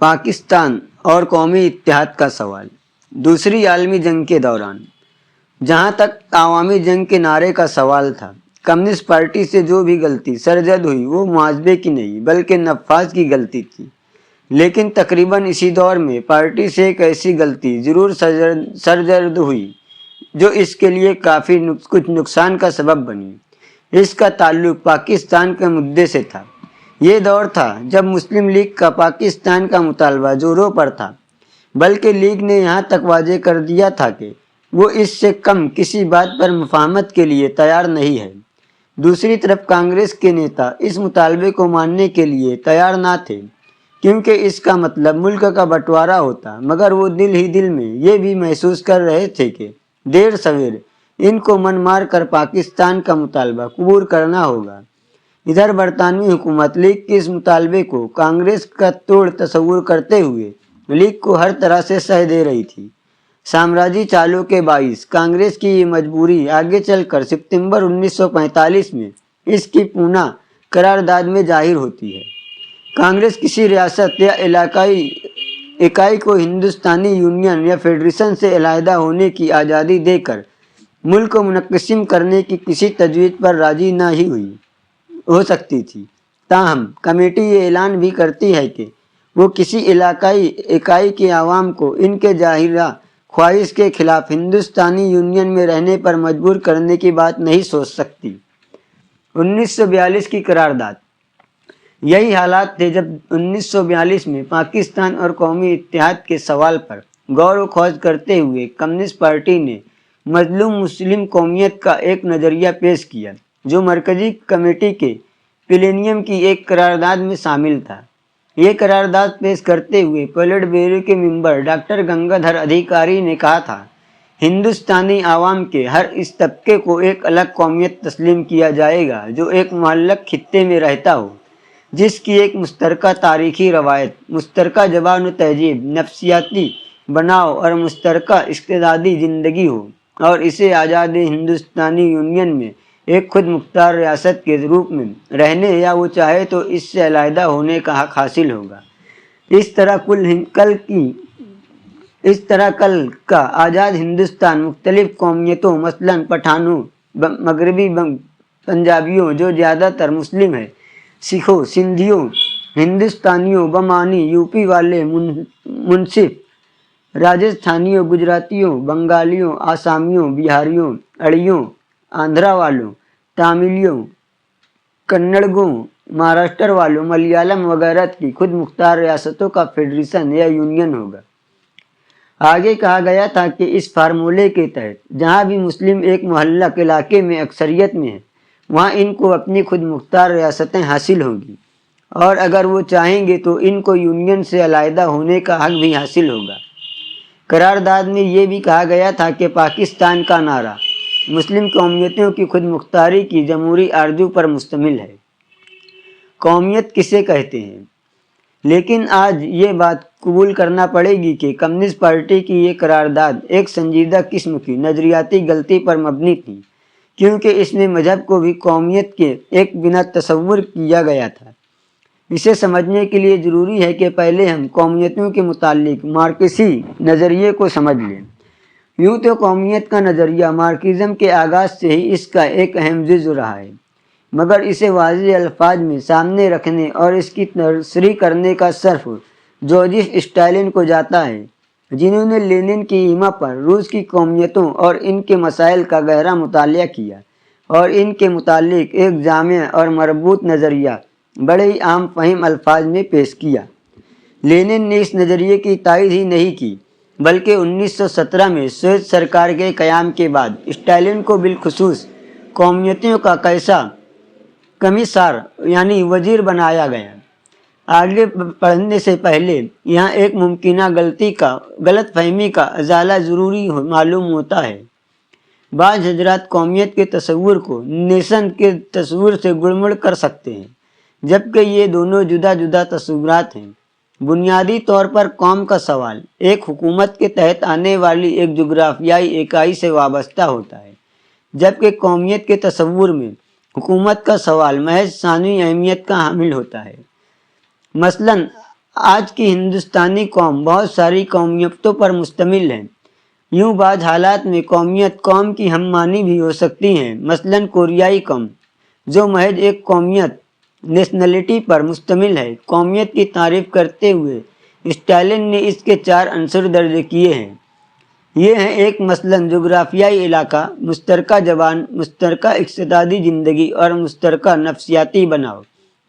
پاکستان اور قومی اتحاد کا سوال۔ دوسری عالمی جنگ کے دوران جہاں تک عوامی جنگ کے نعرے کا سوال تھا، کمیونسٹ پارٹی سے جو بھی غلطی سرزد ہوئی وہ محاذبے کی نہیں بلکہ نفاذ کی غلطی تھی۔ لیکن تقریباً اسی دور میں پارٹی سے ایک ایسی غلطی ضرور سرزد ہوئی جو اس کے لیے کافی کچھ نقصان کا سبب بنی۔ اس کا تعلق پاکستان کے مدعے سے تھا۔ یہ دور تھا جب مسلم لیگ کا پاکستان کا مطالبہ زوروں پر تھا، بلکہ لیگ نے یہاں تک واضح کر دیا تھا کہ وہ اس سے کم کسی بات پر مفاہمت کے لیے تیار نہیں ہے۔ دوسری طرف کانگریس کے نیتا اس مطالبے کو ماننے کے لیے تیار نہ تھے، کیونکہ اس کا مطلب ملک کا بٹوارا ہوتا، مگر وہ دل ہی دل میں یہ بھی محسوس کر رہے تھے کہ دیر سویر ان کو من مار کر پاکستان کا مطالبہ قبول کرنا ہوگا۔ ادھر برطانوی حکومت لیگ کے اس مطالبے کو کانگریس کا توڑ تصور کرتے ہوئے لیگ کو ہر طرح سے سہ دے رہی تھی۔ سامراجی چالوں کے باعث کانگریس کی یہ مجبوری آگے چل کر ستمبر 1945 میں اس کی پونہ قرارداد میں ظاہر ہوتی ہے۔ کانگریس کسی ریاست یا علاقائی اکائی کو ہندوستانی یونین یا فیڈریشن سے علیحدہ ہونے کی آزادی دے کر ملک کو منقسم کرنے کی کسی تجویز پر راضی نہ ہی ہو سکتی تھی۔ تاہم کمیٹی یہ اعلان بھی کرتی ہے کہ وہ کسی علاقائی اکائی کے عوام کو ان کے ظاہرہ خواہش کے خلاف ہندوستانی یونین میں رہنے پر مجبور کرنے کی بات نہیں سوچ سکتی۔ 1942 کی قرارداد۔ یہی حالات تھے جب 1942 میں پاکستان اور قومی اتحاد کے سوال پر غور و خوض کرتے ہوئے کمیونسٹ پارٹی نے مظلوم مسلم قومیت کا ایک نظریہ پیش کیا جو مرکزی کمیٹی کے پلینیم کی ایک قرارداد میں شامل تھا۔ یہ قرارداد پیش کرتے ہوئے پولیٹ بیورو کے ممبر ڈاکٹر گنگادھر ادھیکاری نے کہا تھا، ہندوستانی عوام کے ہر اس طبقے کو ایک الگ قومیت تسلیم کیا جائے گا جو ایک معلق خطے میں رہتا ہو، جس کی ایک مشترکہ تاریخی روایت، مشترکہ زبان و تہذیب، نفسیاتی بناؤ اور مشترکہ اقتصادی زندگی ہو، اور اسے آزاد ہندوستانی یونین میں ایک خود مختار ریاست کے روپ میں رہنے یا وہ چاہے تو اس سے علیحدہ ہونے کا حق حاصل ہوگا۔ اس طرح کل کا آزاد ہندوستان مختلف قومیتوں مثلاً پٹھانوں، مغربی پنجابیوں جو زیادہ تر مسلم ہیں، سکھوں، سندھیوں، ہندوستانیوں، بمانی، یو پی والے، منصف، راجستھانیوں، گجراتیوں، بنگالیوں، آسامیوں، بہاریوں، اڑیوں، آندھرا والوں، تاملیوں، کنڑگوں، مہاراشٹر والوں، ملیالم وغیرہ کی خود مختار ریاستوں کا فیڈریشن یا یونین ہوگا۔ آگے کہا گیا تھا کہ اس فارمولے کے تحت جہاں بھی مسلم ایک محلق علاقے میں اکثریت میں ہیں، وہاں ان کو اپنی خود مختار ریاستیں حاصل ہوں گی، اور اگر وہ چاہیں گے تو ان کو یونین سے علیحدہ ہونے کا حق بھی حاصل ہوگا۔ قرارداد میں یہ بھی کہا گیا تھا کہ پاکستان کا نعرہ مسلم قومیتوں کی خود مختاری کی جمہوری آرزو پر مشتمل ہے۔ قومیت کسے کہتے ہیں؟ لیکن آج یہ بات قبول کرنا پڑے گی کہ کمیونسٹ پارٹی کی یہ قرارداد ایک سنجیدہ قسم کی نظریاتی غلطی پر مبنی تھی، کیونکہ اس میں مذہب کو بھی قومیت کے ایک بنا تصور کیا گیا تھا۔ اسے سمجھنے کے لیے ضروری ہے کہ پہلے ہم قومیتوں کے متعلق مارکسی نظریے کو سمجھ لیں۔ یوں تو قومیت کا نظریہ مارکسزم کے آغاز سے ہی اس کا ایک اہم جزو رہا ہے، مگر اسے واضح الفاظ میں سامنے رکھنے اور اس کی تشریح کرنے کا شرف جوزف اسٹالن کو جاتا ہے، جنہوں نے لینن کی ایما پر روس کی قومیتوں اور ان کے مسائل کا گہرا مطالعہ کیا اور ان کے متعلق ایک جامع اور مربوط نظریہ بڑے ہی عام فہم الفاظ میں پیش کیا۔ لینن نے اس نظریے کی تائید ہی نہیں کی، بلکہ 1917 میں سوویت سرکار کے قیام کے بعد اسٹالن کو بالخصوص قومیتوں کا کیسا کمیسار یعنی وزیر بنایا گیا۔ آگے پڑھنے سے پہلے یہاں ایک ممکنہ غلط فہمی کا ازالہ ضروری معلوم ہوتا ہے۔ بعض حضرات قومیت کے تصور کو نیشن کے تصور سے گڑمڑ کر سکتے ہیں، جبکہ یہ دونوں جدا جدا تصورات ہیں۔ بنیادی طور پر قوم کا سوال ایک حکومت کے تحت آنے والی ایک جغرافیائی اکائی سے وابستہ ہوتا ہے، جبکہ قومیت کے تصور میں حکومت کا سوال محض ثانوی اہمیت کا حامل ہوتا ہے۔ مثلاً آج کی ہندوستانی قوم بہت ساری قومیتوں پر مشتمل ہے۔ یوں بعض حالات میں قومیت قوم کی ہم معنی بھی ہو سکتی ہیں، مثلاً کوریائی قوم جو محض ایک قومیت نیشنلٹی پر مشتمل ہے۔ قومیت کی تعریف کرتے ہوئے اسٹالن نے اس کے 4 عنصر درج کیے ہیں۔ یہ ہیں ایک مثلاً جغرافیائی علاقہ، مشترکہ زبان، مشترکہ اقتصادی زندگی اور مشترکہ نفسیاتی بناؤ۔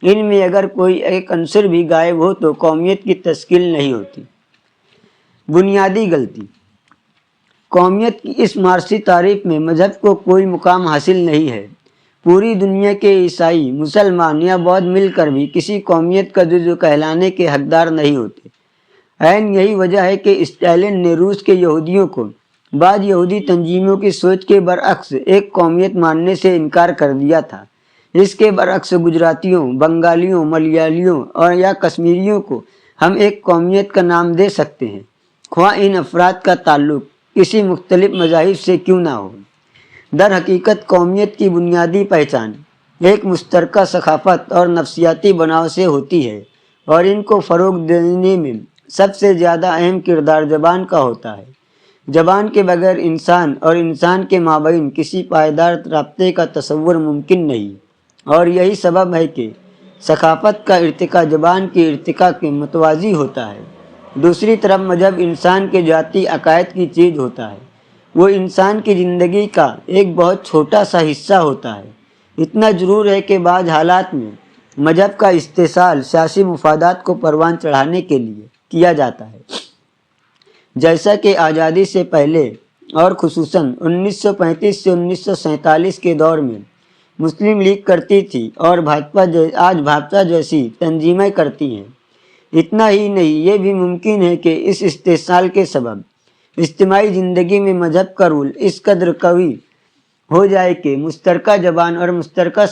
ان میں اگر کوئی ایک عنصر بھی غائب ہو تو قومیت کی تشکیل نہیں ہوتی۔ بنیادی غلطی: قومیت کی اس معاشی تعریف میں مذہب کو کوئی مقام حاصل نہیں ہے۔ پوری دنیا کے عیسائی، مسلمان یا بودھ مل کر بھی کسی قومیت کا جزو کہلانے کے حقدار نہیں ہوتے۔ عین یہی وجہ ہے کہ اسٹالن نے روس کے یہودیوں کو بعض یہودی تنظیموں کی سوچ کے برعکس ایک قومیت ماننے سے انکار کر دیا تھا۔ اس کے برعکس گجراتیوں، بنگالیوں، ملیالیوں اور یا کشمیریوں کو ہم ایک قومیت کا نام دے سکتے ہیں، خواہ ان افراد کا تعلق کسی مختلف مذاہب سے کیوں نہ ہو۔ در حقیقت قومیت کی بنیادی پہچان ایک مشترکہ ثقافت اور نفسیاتی بناؤ سے ہوتی ہے، اور ان کو فروغ دینے میں سب سے زیادہ اہم کردار زبان کا ہوتا ہے۔ زبان کے بغیر انسان اور انسان کے مابین کسی پائیدار رابطے کا تصور ممکن نہیں، اور یہی سبب ہے کہ ثقافت کا ارتقاء زبان کے ارتقاء کے متوازی ہوتا ہے۔ دوسری طرف مذہب انسان کے ذاتی عقائد کی چیز ہوتا ہے، وہ انسان کی زندگی کا ایک بہت چھوٹا سا حصہ ہوتا ہے۔ اتنا ضرور ہے کہ بعض حالات میں مذہب کا استحصال سیاسی مفادات کو پروان چڑھانے کے لیے کیا جاتا ہے، جیسا کہ آزادی سے پہلے اور خصوصاً 1935 سے 1947 کے دور میں مسلم لیگ کرتی تھی اور آج بھاجپا جیسی تنظیمیں کرتی ہیں۔ اتنا ہی نہیں، یہ بھی ممکن ہے کہ اس استحصال کے سبب اجتماعی زندگی میں مذہب کا رول اس قدر قوی ہو جائے کہ مشترکہ زبان اور مشترکہ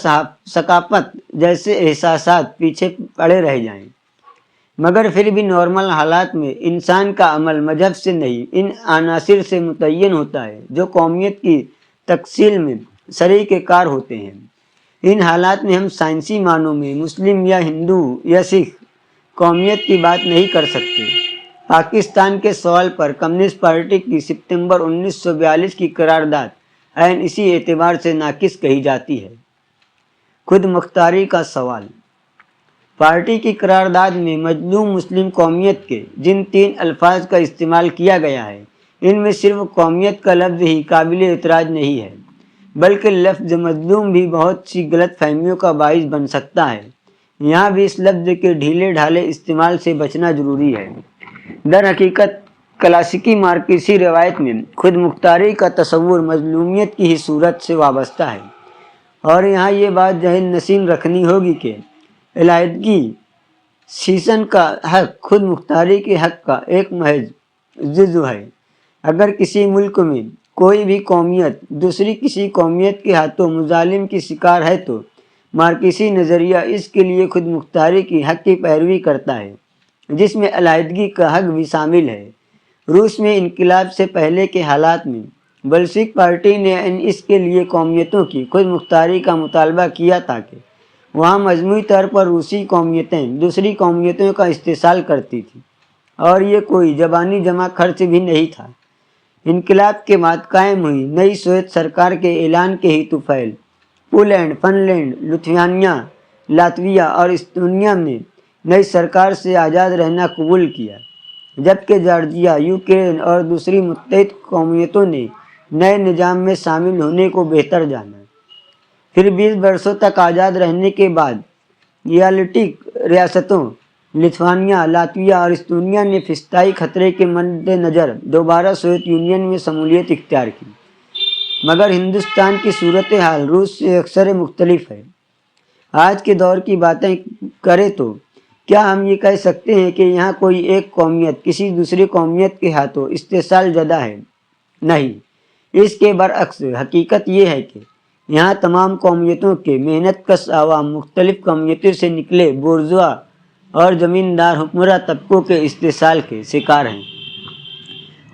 ثقافت جیسے احساسات پیچھے پڑے رہ جائیں۔ مگر پھر بھی نارمل حالات میں انسان کا عمل مذہب سے نہیں، ان عناصر سے متعین ہوتا ہے جو قومیت کی تکمیل میں شریک کار ہوتے ہیں۔ ان حالات میں ہم سائنسی معنوں میں مسلم یا ہندو یا سکھ قومیت کی بات نہیں کر سکتے۔ پاکستان کے سوال پر کمیونسٹ پارٹی کی ستمبر 1942 کی قرارداد عین اسی اعتبار سے ناقص کہی جاتی ہے۔ خود مختاری کا سوال: پارٹی کی قرارداد میں مظلوم مسلم قومیت کے جن 3 الفاظ کا استعمال کیا گیا ہے، ان میں صرف قومیت کا لفظ ہی قابل اعتراض نہیں ہے، بلکہ لفظ مظلوم بھی بہت سی غلط فہمیوں کا باعث بن سکتا ہے۔ یہاں بھی اس لفظ کے ڈھیلے ڈھالے استعمال سے بچنا ضروری ہے۔ در حقیقت کلاسیکی مارکسی روایت میں خود مختاری کا تصور مظلومیت کی ہی صورت سے وابستہ ہے، اور یہاں یہ بات ذہن نشین رکھنی ہوگی کہ علیحدگی سیشن کا حق خود مختاری کے حق کا ایک محض جزو ہے۔ اگر کسی ملک میں کوئی بھی قومیت دوسری کسی قومیت کے ہاتھوں مظالم کی شکار ہے تو مارکسی نظریہ اس کے لیے خود مختاری کی حق کی پیروی کرتا ہے، جس میں علیحدگی کا حق بھی شامل ہے۔ روس میں انقلاب سے پہلے کے حالات میں بلشوک پارٹی نے اس کے لیے قومیتوں کی خود مختاری کا مطالبہ کیا تاکہ وہاں مجموعی طور پر روسی قومیتیں دوسری قومیتوں کا استحصال کرتی تھیں، اور یہ کوئی زبانی جمع خرچ بھی نہیں تھا۔ انقلاب کے بعد قائم ہوئی نئی سوویت سرکار کے اعلان کے ہی طفیل Poland, fun land, Lithuania, Latvia اور استونیا نے نئی سرکار سے آزاد رہنا قبول کیا، جبکہ جارجیا، یوکرین اور دوسری متحد قومیتوں نے نئے نظام میں شامل ہونے کو بہتر جانا۔ پھر 20 برسوں تک آزاد رہنے کے بعد بالٹک ریاستوں لتھوانیا، لاتویا اور استونیا نے فضائی خطرے کے مد نظر دوبارہ سوویت یونین میں شمولیت اختیار کی، مگر ہندوستان کی صورتحال روس سے اکثر مختلف ہے۔ آج کے دور کی باتیں کریں تو کیا ہم یہ کہہ سکتے ہیں کہ یہاں کوئی ایک قومیت کسی دوسری قومیت کے ہاتھوں استحصال زدہ ہے؟ نہیں، اس کے برعکس حقیقت یہ ہے کہ یہاں تمام قومیتوں کے محنت کش عوام مختلف قومیتوں سے نکلے بورژوا اور زمیندار حکمراں طبقوں کے استحصال کے شکار ہیں،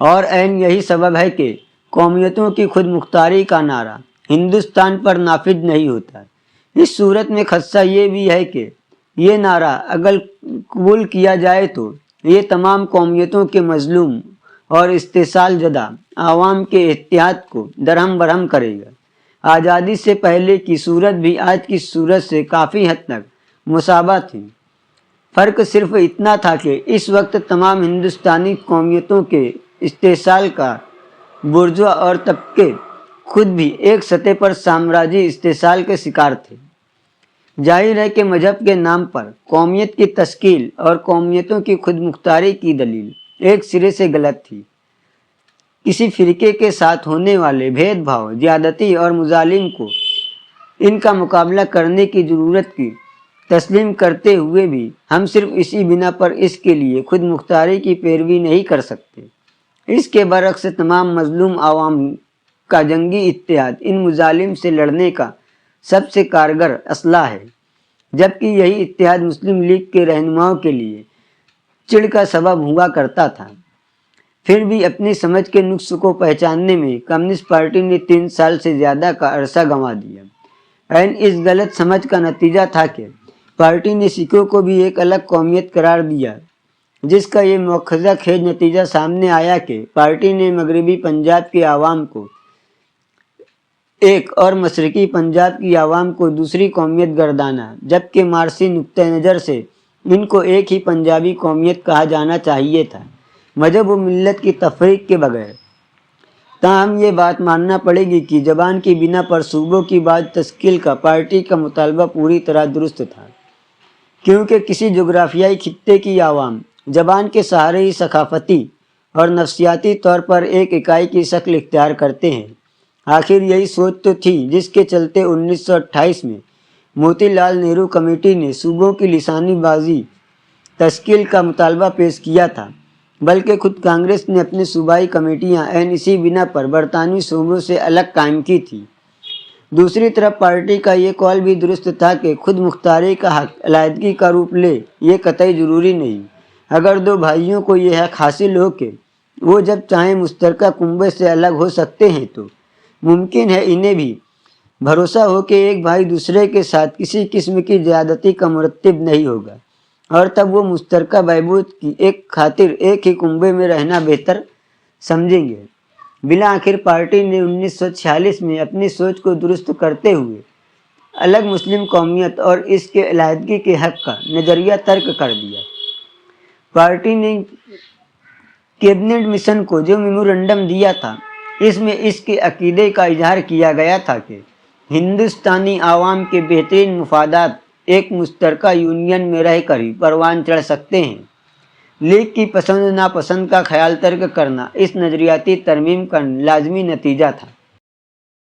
اور عین یہی سبب ہے کہ قومیتوں کی خود مختاری کا نعرہ ہندوستان پر نافذ نہیں ہوتا۔ اس صورت میں خدشہ یہ بھی ہے کہ یہ نعرہ قبول کیا جائے تو یہ تمام قومیتوں کے مظلوم اور استحصال زدہ عوام کے اتحاد کو درہم برہم کرے گا۔ آزادی سے پہلے کی صورت بھی آج کی صورت سے کافی حد تک مشابہ تھی۔ فرق صرف اتنا تھا کہ اس وقت تمام ہندوستانی قومیتوں کے استحصال کا بورژوا اور طبقے خود بھی ایک سطح پر سامراجی استحصال کے شکار تھے۔ ظاہر ہے کہ مذہب کے نام پر قومیت کی تشکیل اور قومیتوں کی خود مختاری کی دلیل ایک سرے سے غلط تھی۔ کسی فرقے کے ساتھ ہونے والے بھید بھاؤ، زیادتی اور مظالم کو ان کا مقابلہ کرنے کی ضرورت کی تسلیم کرتے ہوئے بھی ہم صرف اسی بنا پر اس کے لیے خود مختاری کی پیروی نہیں کر سکتے۔ اس کے برعکس تمام مظلوم عوام کا جنگی اتحاد ان مظالم سے لڑنے کا سب سے کارگر اسلحہ ہے، جبکہ یہی اتحاد مسلم لیگ کے رہنماؤں کے لیے چڑ کا سبب ہوا کرتا تھا۔ پھر بھی اپنی سمجھ کے نقص کو پہچاننے میں کمیونسٹ پارٹی نے 3 سال سے زیادہ کا عرصہ گنوا دیا۔ اس غلط سمجھ کا نتیجہ تھا کہ پارٹی نے سکھوں کو بھی ایک الگ قومیت قرار دیا، جس کا یہ مؤخذہ خیز نتیجہ سامنے آیا کہ پارٹی نے مغربی پنجاب کے عوام کو ایک اور مشرقی پنجاب کی عوام کو دوسری قومیت گردانا، جبکہ مارکسی نقطہ نظر سے ان کو ایک ہی پنجابی قومیت کہا جانا چاہیے تھا، مذہب و ملت کی تفریق کے بغیر۔ تاہم یہ بات ماننا پڑے گی کہ زبان کی بنا پر صوبوں کی بعض تشکیل کا پارٹی کا مطالبہ پوری طرح درست تھا، کیونکہ کسی جغرافیائی خطے کی عوام زبان کے سہارے ہی ثقافتی اور نفسیاتی طور پر ایک اکائی کی شکل اختیار کرتے ہیں۔ آخر یہی سوچ تو تھی جس کے چلتے 1928 میں موتی لال نہرو کمیٹی نے صوبوں کی لسانی بازی تشکیل کا مطالبہ پیش کیا تھا، بلکہ خود کانگریس نے اپنی صوبائی کمیٹیاں اسی بنا پر برطانوی صوبوں سے الگ قائم کی تھی۔ دوسری طرف پارٹی کا یہ قول بھی درست تھا کہ خود مختاری کا حق علیحدگی کا روپ لے یہ قطعی ضروری نہیں۔ اگر دو بھائیوں کو یہ حق حاصل ہو کہ وہ جب چاہیں مشترکہ کنبے سے الگ ہو سکتے ہیں تو ممکن ہے انہیں بھی بھروسہ ہو کہ ایک بھائی دوسرے کے ساتھ کسی قسم کی زیادتی کا مرتکب نہیں ہوگا، اور تب وہ مشترکہ بہبود کی ایک خاطر ایک ہی کنبے میں رہنا بہتر سمجھیں گے۔ بالآخر پارٹی نے 1946 میں اپنی سوچ کو درست کرتے ہوئے الگ مسلم قومیت اور اس کے علیحدگی کے حق کا نظریہ ترک کر دیا۔ پارٹی نے کیبنٹ مشن کو جو میمورنڈم دیا تھا، اس میں اس کے عقیدے کا اظہار کیا گیا تھا کہ ہندوستانی عوام کے بہترین مفادات ایک مشترکہ یونین میں رہ کر ہی پروان چڑھ سکتے ہیں۔ لیگ کی پسند ناپسند کا خیال ترک کرنا اس نظریاتی ترمیم کا لازمی نتیجہ تھا۔